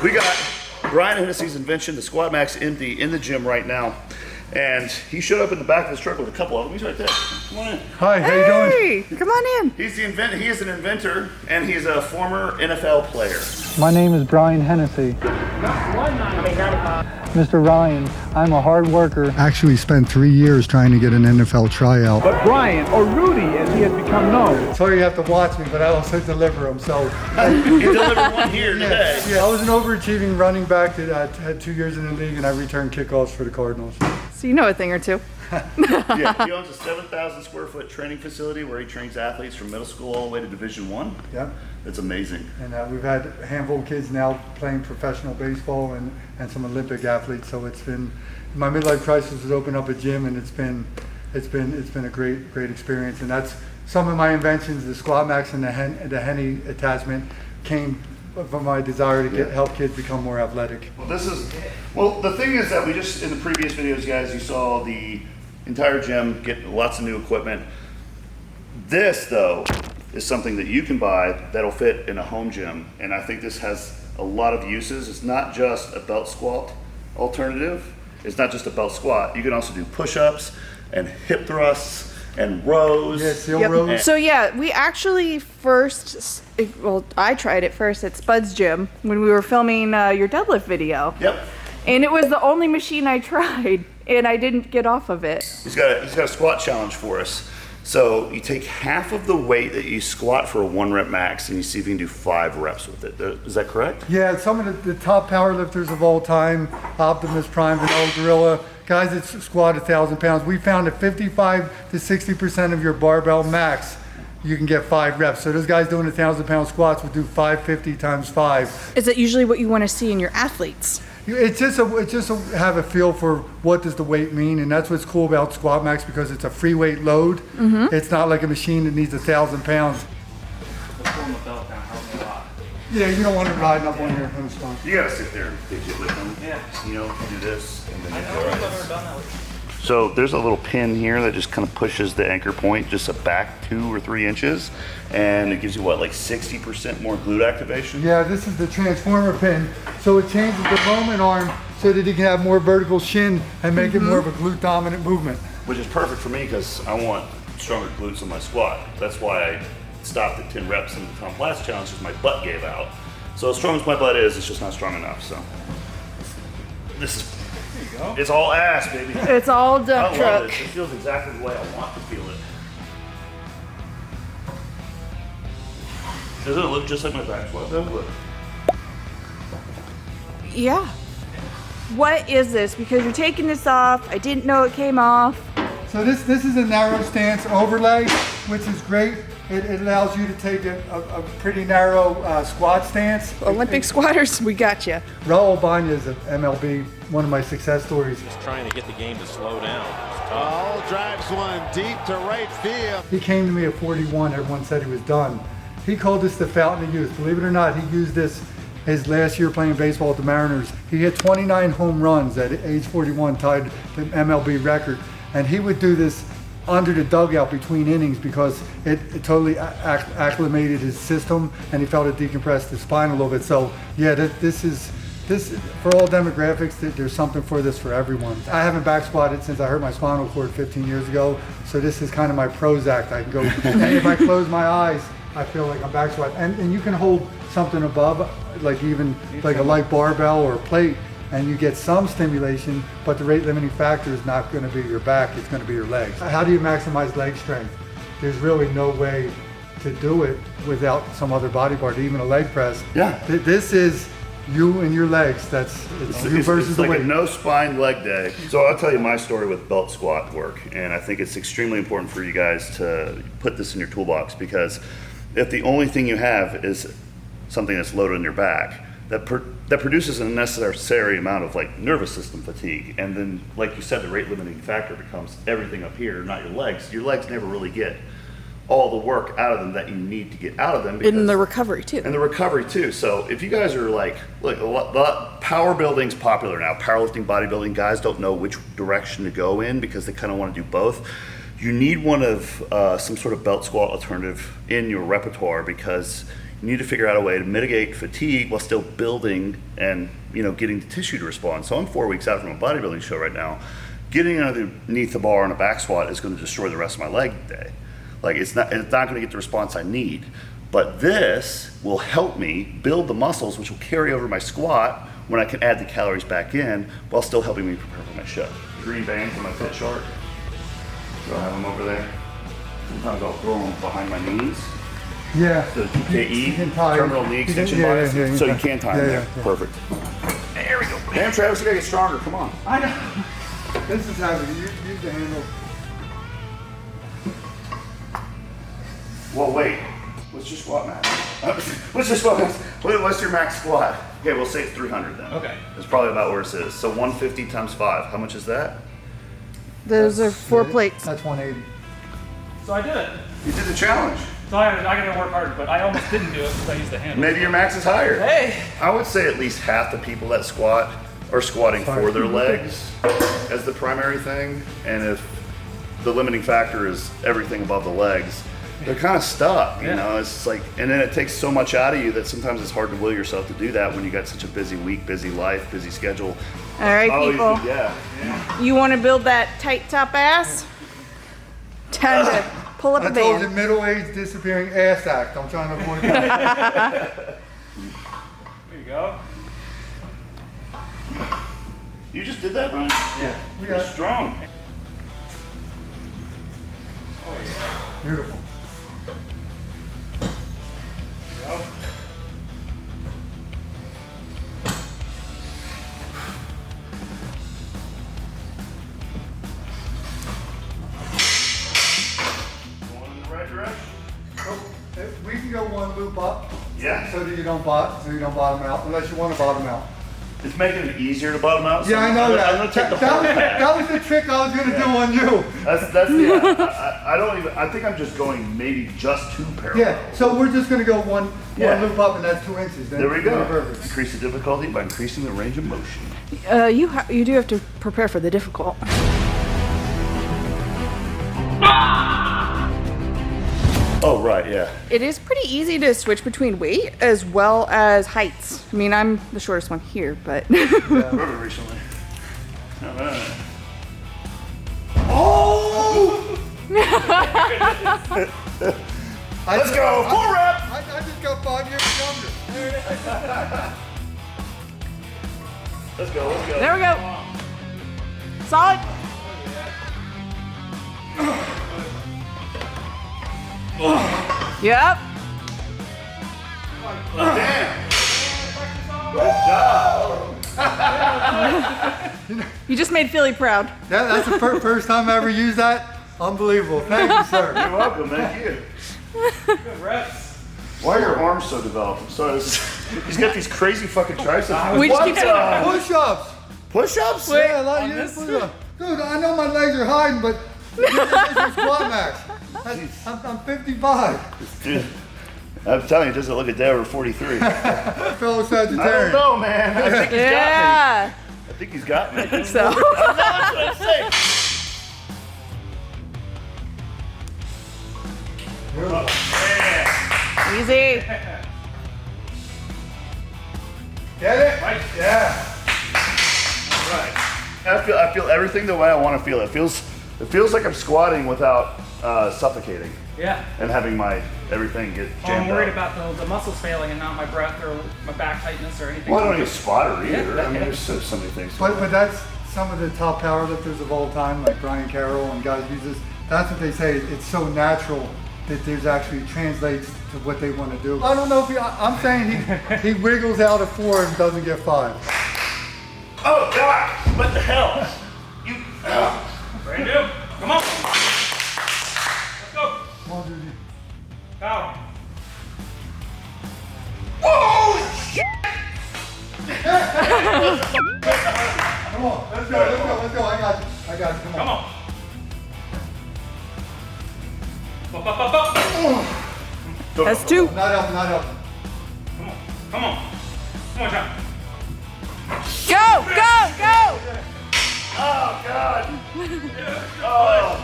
We got Brian Hennessy's invention, the SquatMax empty, in the gym right now. And he showed up in the back of his truck with a couple of them. He's right there. Come on in. Hi, how you doing? Hey, come on in. He is an inventor, and he's a former NFL player. My name is Brian Hennessy. Mr. Ryan, I'm a hard worker. Actually spent 3 years trying to get an NFL tryout. But Brian, or Rudy as he has become known. Sorry you have to watch me, but I also deliver them, so. You delivered one here today. Yeah, I was an overachieving running back that had 2 years in the league, and I returned kickoffs for the Cardinals. So you know a thing or two. Yeah, he owns a 7,000 square foot training facility where he trains athletes from middle school all the way to Division I. Yeah. It's amazing. And we've had a handful of kids now playing professional baseball and some Olympic athletes. So it's been, my midlife crisis was open up a gym, and it's been a great experience. And that's some of my inventions. The SquatMax and the Henny attachment came from my desire to help kids become more athletic. Well, the thing is that we just, in the previous videos, guys, you saw the entire gym get lots of new equipment. This, though, is something that you can buy that'll fit in a home gym, and I think this has a lot of uses. It's not just a belt squat alternative. It's not just a belt squat. You can also do push-ups and hip thrusts and rows. Yeah, seal rows. So yeah, we actually I tried it first at Spud's gym when we were filming your deadlift video. Yep. And it was the only machine I tried, and I didn't get off of it. He's got a squat challenge for us. So you take half of the weight that you squat for a 1 rep max, and you see if you can do 5 reps with it. Is that correct? Yeah, some of the top power lifters of all time, Optimus Prime, Vanilla Gorilla, guys that squat 1,000 pounds, we found that 55 to 60% of your barbell max, you can get 5 reps. So those guys doing 1,000 pound squats will do 550 times 5. Is that usually what you want to see in your athletes? It's just have a feel for what does the weight mean, and that's what's cool about SquatMax, because it's a free weight load. Mm-hmm. It's not like a machine that needs 1,000 pounds. Pulling the belt down helped me a lot. Yeah, you don't want it riding up on your spine. You gotta sit there and fidget with them. Yeah. You know, do this, and then I you don't go think I've right. ever done that with you. So there's a little pin here that just kind of pushes the anchor point just back 2 or 3 inches, and it gives you what, like 60% more glute activation? Yeah, this is the transformer pin. So it changes the moment arm so that you can have more vertical shin and make it more of a glute dominant movement. Which is perfect for me because I want stronger glutes in my squat. That's why I stopped at 10 reps in the Tom Platz challenge, because my butt gave out. So as strong as my butt is, it's just not strong enough. So this is, it's all ass, baby. It's all I love it. Dumptruck. It feels exactly the way I want to feel it. Doesn't it look just like my back squat though? Look. Yeah. What is this? Because you're taking this off. I didn't know it came off. So this is a narrow stance overlay, which is great. It allows you to take a pretty narrow squat stance. Olympic squatters, we got you. Raul Banya is an MLB, one of my success stories. Just trying to get the game to slow down. Ball drives one deep to right field. He came to me at 41, everyone said he was done. He called this the fountain of youth. Believe it or not, he used this his last year playing baseball at the Mariners. He hit 29 home runs at age 41, tied the MLB record. And he would do this under the dugout between innings because it totally acclimated his system, and he felt it decompressed his spine a little bit. So yeah, this for all demographics, there's something for this for everyone. I haven't back squatted since I hurt my spinal cord 15 years ago, so this is kind of my Prozac. I can go, and if I close my eyes, I feel like I'm back squat. And you can hold something above, like like a light barbell or a plate, and you get some stimulation, but the rate limiting factor is not going to be your back, it's going to be your legs. How do you maximize leg strength? There's really no way to do it without some other body part, even a leg press. Yeah. This is you and your legs. It's you versus it's the like weight. a no spine leg day. So I'll tell you my story with belt squat work, and I think it's extremely important for you guys to put this in your toolbox, because if the only thing you have is something that's loaded on your back, that produces an unnecessary amount of like nervous system fatigue, and then like you said, the rate limiting factor becomes everything up here, not your legs. Your legs never really get all the work out of them that you need to get out of them. In the recovery too. And the recovery too. So if you guys are like, look, power building's popular now. Powerlifting, bodybuilding, guys don't know which direction to go in because they kind of want to do both. You need one of some sort of belt squat alternative in your repertoire, because You need to figure out a way to mitigate fatigue while still building and, you know, getting the tissue to respond. So I'm 4 weeks out from a bodybuilding show right now. Getting underneath the bar on a back squat is going to destroy the rest of my leg day. Like it's not going to get the response I need. But this will help me build the muscles, which will carry over my squat when I can add the calories back in while still helping me prepare for my show. Green bands on my fit chart. So I have them over there. Sometimes I'll throw them behind my knees. Yeah. The TKE, can tie- terminal knee extension yeah, bias. yeah, So you can tie them there. yeah. Perfect. There we go. Damn, Travis, you gotta get stronger. Come on. I know. This is heavy. Use the handle. Well, wait. What's your squat max? What's your squat max? What's your max squat? Okay, we'll say it's 300 then. Okay. That's probably about where it is. So 150 times 5. How much is that? Those are 4 plates. That's 180. So I did it. You did the challenge. So I gotta work hard, but I almost didn't do it because I used the handle. Maybe your max is higher. Hey! I would say at least half the people that squat are squatting for their legs as the primary thing. And if the limiting factor is everything above the legs, they're kind of stuck, you know? It's like, and then it takes so much out of you that sometimes it's hard to will yourself to do that when you got such a busy week, busy life, busy schedule. All right, people. Yeah. You want to build that tight top ass? Time to pull up I a told you, band. middle-aged disappearing ass act. I'm trying to avoid that. There you go. You just did that, Ryan? Yeah. We You're got strong. beautiful. Going in the right direction? So, if we can go one loop up Yeah. so that you don't bottom out, unless you want to bottom out. It's making it easier to bottom out. so Yeah, I know I'm that. gonna take the hard path. That was the trick I was going to do on you. That's yeah. I don't even. I think I'm just going maybe just 2 parallels. Yeah, so we're just going to go one Yeah. loop up, and that's 2 inches. Then There we go. Perfect. Increase the difficulty by increasing the range of motion. You do have to prepare for the difficult. Oh right, yeah. It is pretty easy to switch between weight as well as heights. I mean, I'm the shortest one here, but Rubber recently. Oh! Let's go. Full rep. I just got 5 years younger. Let's go. Let's go. there we go. Solid. Yep. Damn. You just made Philly proud. That's the first time I ever used that. Unbelievable. Thank you, sir. You're welcome. Thank you. Good reps. Why are your arms so developed? I'm sorry. He's got these crazy fucking triceps. We just keep Push-ups. Push-ups? Yeah, a lot on of this? push-ups. Dude, I know my legs are hiding, but this is SquatMax. I'm 55. Dude, I'm telling you, it doesn't look a day over 43. Fellow I don't Sagittarius. know, man. I think he's got me. Yeah. I think he's got me. So. That's what I'm saying. Easy. Get it? Right. Yeah. Right. I feel everything the way I want to feel. It feels like I'm squatting without suffocating Yeah. and having my everything get I'm jammed worried up. about the muscles failing and not my breath or my back tightness or anything. Well, I don't need a spotter either. Yeah. I mean, there's so many things. But that's some of the top powerlifters of all time, like Brian Carroll and guys use this. That's what they say. It's so natural that there's actually translates to what they want to do. I don't know if I'm saying he wiggles out at 4 and doesn't get 5. Oh God! What the hell? You. Brand new. Come on. Let's go. Come on, dude. Power. Oh shit! Come on, let's go. I got you. Come Come on. on. Up, up, up, up. That's 2. Not up. Come on. Come on. Come on, John. Go, go, go. Oh God! Oh,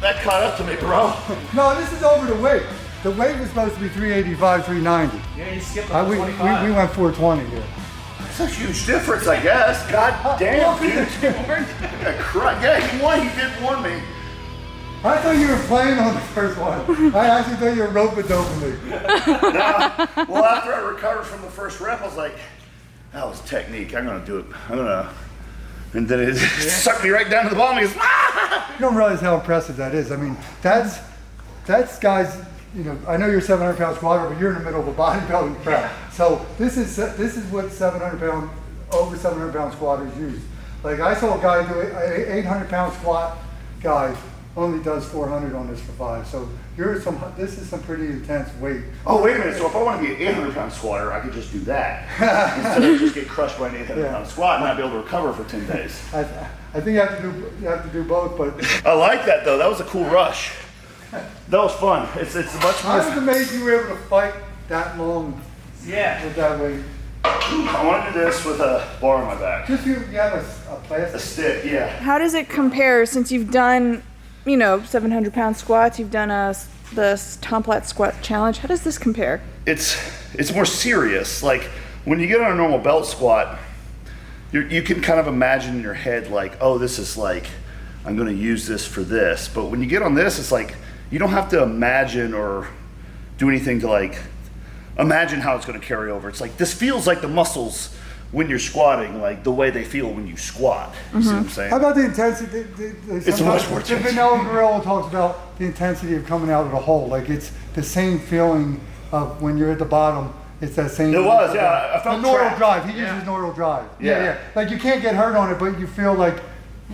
that caught up to me, bro. No, this is over the weight. The weight was supposed to be 385, 390. Yeah, you skipped We like 25. went 420 here. That's a huge difference, I guess. God damn, dude. Yeah, he won. He did warn me. I thought you were playing on the first one. I actually thought you were rope-a-doping me. Well, after I recovered from the first rep, I was like, that was technique. I'm gonna do it. And then it sucked me right down to the bottom. He goes, ah! You don't realize how impressive that is. I mean, that's guys. You know, I know you're a 700-pound squatter, but you're in the middle of a bodybuilding prep. So this is what over 700-pound squatters use. Like I saw a guy do an 800-pound squat. Guy only does 400 on this for 5. So this is some pretty intense weight. Oh, wait a minute. So if I want to be an 800-pound squatter, I could just do that instead of just get crushed by an 800-pound squat and not be able to recover for 10 days. I think you have to do both, but I like that though. That was a cool rush. That was fun. It's much more. I was amazed you were able to fight that long Yeah. with that weight. I want to do this with a bar on my back. Just you have a A plastic. stick, yeah. How does it compare since you've done, 700-pound squats, you've done the Tomplat squat challenge? How does this compare? It's more serious. Like when you get on a normal belt squat, you can kind of imagine in your head like, oh, this is like, I'm going to use this for this. But when you get on this, it's like, you don't have to imagine or do anything to like imagine how it's going to carry over. It's like, this feels like the muscles when you're squatting, like the way they feel when you squat. You see what I'm saying? How about the intensity? It's much more The intense. Vanilla Gorilla talks about the intensity of coming out of the hole. Like it's the same feeling of when you're at the bottom. It's that same. It was, yeah. I felt the neural trapped. drive. He uses neural drive. Yeah. Like you can't get hurt on it, but you feel like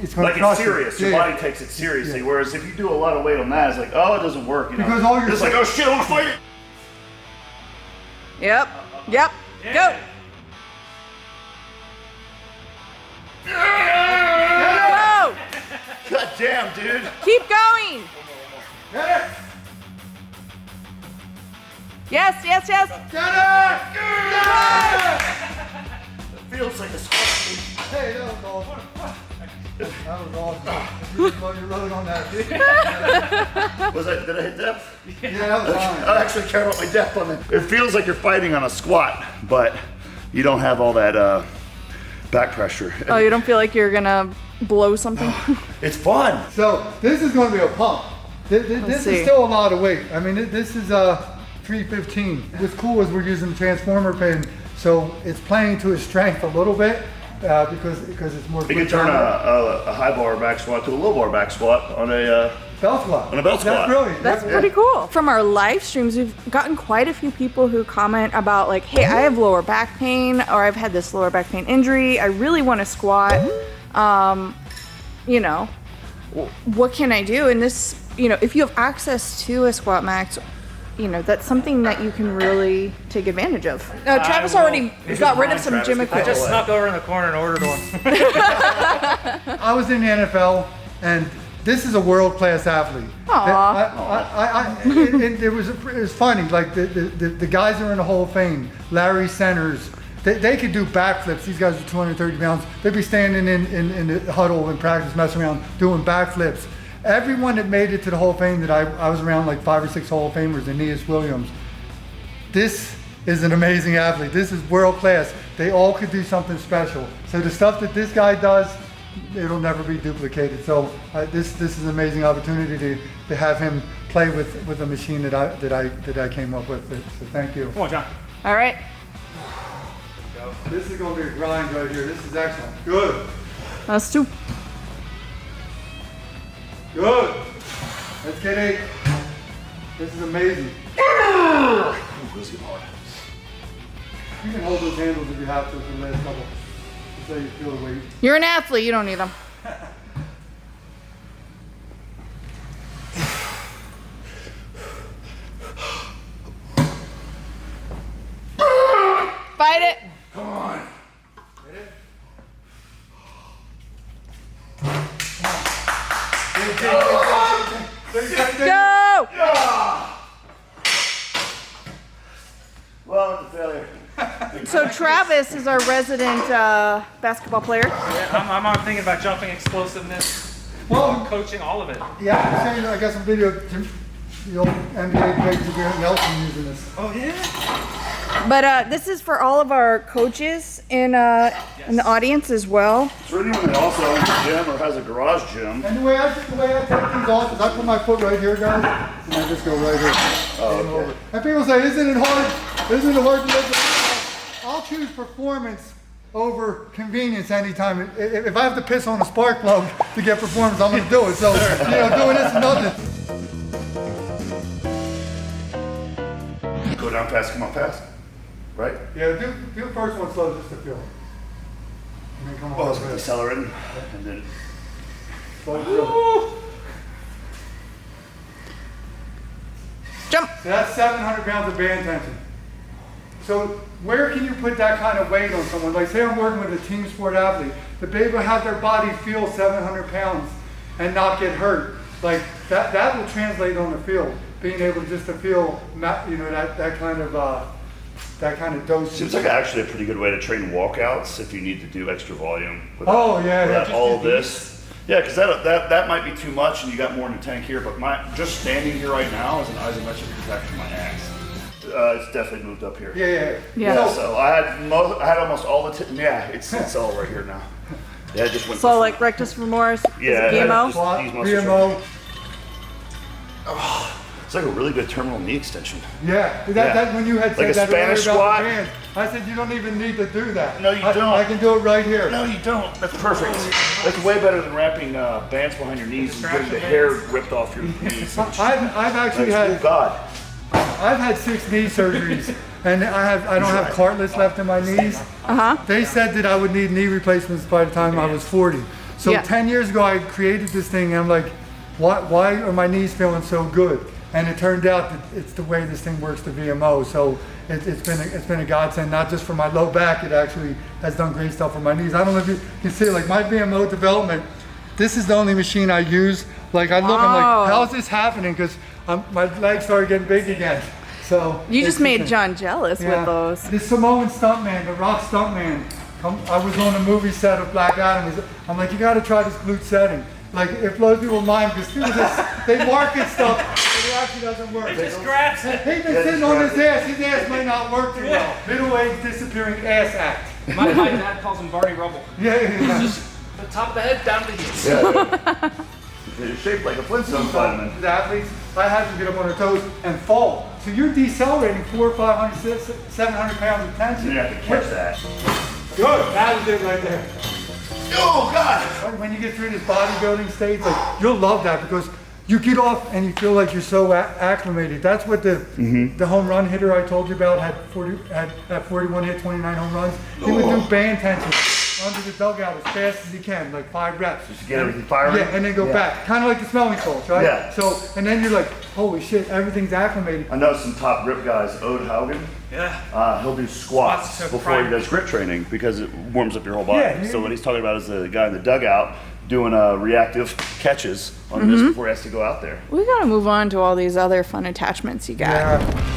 it's going Like to crush it's serious. you. Your body takes it seriously. Whereas if you do a lot of weight on that, it's like, oh, it doesn't work. You know? Because all your- it's like, oh shit, I want to fight it. Yep. Go. Go. God damn, dude. Keep going. Yes. It feels like a squat. Hey, that was awesome. That was awesome. You blow your load on that. Did I hit depth? Yeah, that was fine. I actually care about my depth on it. It feels like you're fighting on a squat, but you don't have all that back pressure. Oh, you don't feel like you're gonna blow something? It's fun. So this is going to be a pump. This see. is still a lot of weight. I mean, this is 315. What's cool is we're using the transformer pin, so it's playing to his strength a little bit because it's more. You can turn a high bar back squat to a low bar back squat on a belt squat. on a belt squat. That's brilliant. That's pretty cool. From our live streams, we've gotten quite a few people who comment about like, hey, I have lower back pain, or I've had this lower back pain injury. I really want to squat. What can I do? And this, if you have access to a SquatMax, that's something that you can really take advantage of. Travis already got rid of some gym I equipment. just snuck over in the corner and ordered one. I was in the NFL, and this is a world-class athlete. And it was funny. Like the guys that are in the Hall of Fame, Larry Centers, they could do backflips. These guys are 230 pounds. They'd be standing in the huddle in practice, messing around, doing backflips. Everyone that made it to the Hall of Fame that I was around, like 5 or 6 Hall of Famers, Aeneas Williams. This is an amazing athlete. This is world class. They all could do something special. So the stuff that this guy does, it'll never be duplicated. So this is an amazing opportunity to have him play with a machine that I came up with. So thank you. Come on, John. All right. This is going to be a grind right here. This is excellent. Good. That's 2. Good. Let's get 8. This is amazing. This is hard. You can hold those handles if you have to for the last couple. Just so you feel the weight. You're an athlete. You don't need them. Fight it. Come on. Get it? Go. Well, it's a failure. So Travis is our resident basketball player. Yeah, I'm thinking about jumping explosiveness, Well, coaching, all of it. yeah, I'm saying I got some video. the old NBA great Grant Nelson using this. Oh yeah. But this is for all of our coaches in the audience as well. It's for anyone that also owns a gym or has a garage gym. And the way I take these off is I put my foot right here, guys, and I just go right here. Oh, okay. And people say, isn't it hard? Isn't it hard to lift it? I'll choose performance over convenience anytime. If I have to piss on a spark plug to get performance, I'm going to do it. So, doing this is nothing. Go down fast, come up fast. Right? Yeah, do the first one slow just to feel it. And then come on. Oh, it's decelerating. And then. Slow to feel it. Jump. So that's 700 pounds of band tension. So where can you put that kind of weight on someone? Like say I'm working with a team sport athlete, to be able to have their body feel 700 pounds and not get hurt, like that will translate on the field. Being able just to feel, that kind of dose. Seems like actually a pretty good way to train walkouts if you need to do extra volume. Oh yeah, Without all of this. Yeah, because that might be too much and you got more in the tank here, but just standing here right now is an isometric contraction of my ass. It's definitely moved up here. Yeah. Yeah. So I had almost all the it's all right here now. Yeah, it just went. So like rectus femoris, Yeah, VMO. just these muscles VMO. It's like a really good terminal knee extension. Yeah, that when you had said Like a that Spanish earlier about squat? the bands, I said you don't even need to do that. No, you don't. I can do it right here. No, you don't. That's perfect. That's way better than wrapping bands behind your knees and getting the hair ripped off your knees. I've actually Oh had God. I've had 6 knee surgeries, and I don't have cartilage left in my knees. They said that I would need knee replacements by the time I was 40. So Yeah. 10 years ago, I created this thing, and I'm like, why are my knees feeling so good? And it turned out that it's the way this thing works, the VMO. So it's been a godsend, not just for my low back. It actually has done great stuff for my knees. I don't know if you can see, like my VMO development. This is the only machine I use. Like I look, I'm like, how's this happening? Because my legs started getting big again. So You just made John jealous with those. The Samoan stuntman, the rock stuntman. I was on a movie set of Black Adam. I'm like, you got to try this glute setting. Like it blows people's mind because they market stuff, but it actually doesn't work. Just grabs it. He's been sitting on his ass. His ass may not work too well. Middle-aged disappearing ass act. My dad calls him Barney Rubble. Yeah. Just the top of the head down to the heels. Yeah. It's shaped like a Flintstone vitamin. The athletes, I had them get up on their toes and fall. So you're decelerating 400, 500, 700 pounds of tension. You have to catch that. Good. That was it right there. Oh God! When you get through this bodybuilding stage, like you'll love that because you get off and you feel like you're so acclimated. That's what the home run hitter I told you about had 41 hit, 29 home runs. He would do band tension under the dugout as fast as he can, like 5 reps. Just to get everything firing? Yeah, and then go back. Kind of like the smelling salts, right? Yeah. So, and then you're like, holy shit, everything's acclimated. I know some top grip guys, Haugen. Yeah. He'll do squats Squats to before he prime. does grip training because it warms up your whole body. Yeah. So what he's talking about is the guy in the dugout doing reactive catches on this before he has to go out there. We gotta move on to all these other fun attachments you got. Yeah.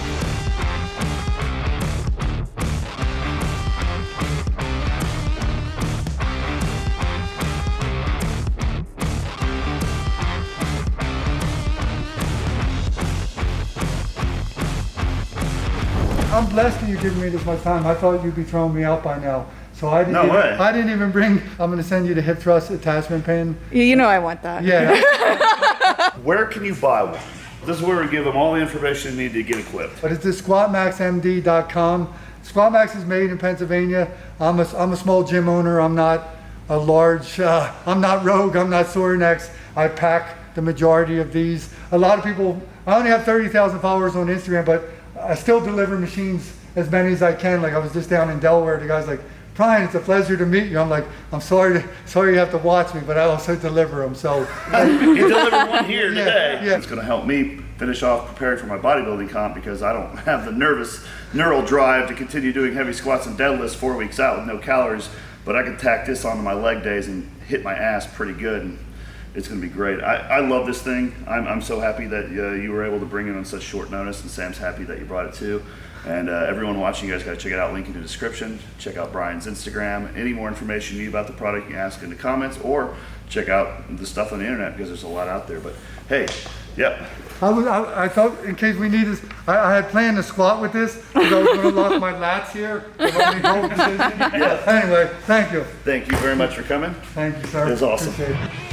I'm blessed that you're giving me this much time. I thought you'd be throwing me out by now. So I didn't. No way. I didn't even bring. I'm going to send you the hip thrust attachment pin. You know I want that. Yeah. Where can you buy one? This is where we give them all the information they need to get equipped. But it's the SquatMaxMD.com. SquatMax is made in Pennsylvania. I'm a small gym owner. I'm not a large. I'm not Rogue. I'm not Sorinex. I pack the majority of these. A lot of people. I only have 30,000 followers on Instagram, but I still deliver machines as many as I can. Like I was just down in Delaware. The guy's like, Brian, it's a pleasure to meet you. I'm like, I'm sorry you have to watch me, but I also deliver them. So You delivered one here today. Yeah. It's going to help me finish off preparing for my bodybuilding comp because I don't have the neural drive to continue doing heavy squats and deadlifts 4 weeks out with no calories. But I can tack this onto my leg days and hit my ass pretty good. And it's going to be great. I love this thing. I'm so happy that you were able to bring it on such short notice, and Sam's happy that you brought it too. And everyone watching, you guys got to check it out. Link in the description. Check out Brian's Instagram. Any more information you need about the product, you can ask in the comments or check out the stuff on the internet because there's a lot out there. But hey, Yep. I thought in case we need this, I had planned to squat with this because I was going to lock my lats here. Anyway, thank you. Thank you very much for coming. Thank you, sir. It was awesome. Appreciate it.